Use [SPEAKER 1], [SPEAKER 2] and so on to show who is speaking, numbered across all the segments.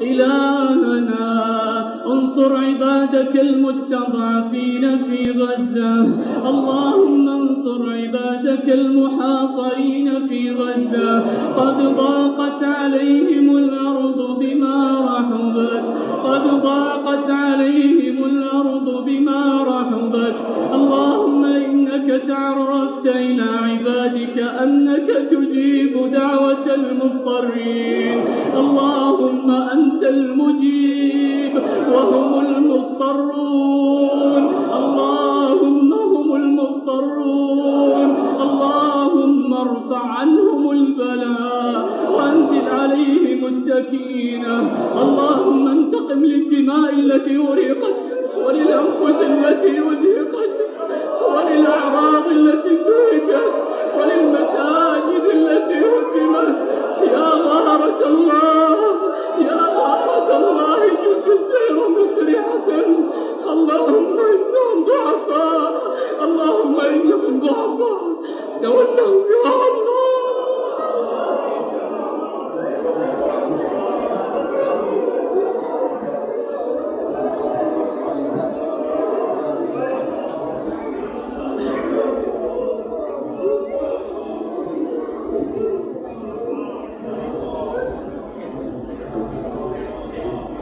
[SPEAKER 1] إلهنا انصر عبادك المستضعفين في غزة. اللهم انصر عبادك المحاصرين في غزة. قد ضاقت عليهم الأرض بما رحبت، قد ضاقت عليهم الأرض بما رحبت. اللهم إنك تعرفت إلى عبادك أنك تجيب دعوة المضطرين. اللهم أنت المجيب وهم المضطرون، اللهم هم المضطرون. اللهم ارفع عنهم البلاء وانزل عليهم السكينة. اللهم انتقم للدماء التي أريقت وللأنفس التي أزهقت وللأعراض التي انتهكت وللمساجد التي هدمت. يا غارة الله، يا غارة الله جد السير مسرعة. اللهم إنهم ضعفاء، اللهم إنهم ضعفاء، تولهم يا الله.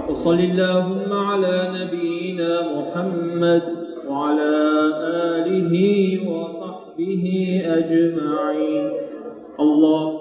[SPEAKER 1] وصل اللهم على نبينا محمد وعلى آله وصحبه أجمعين. الله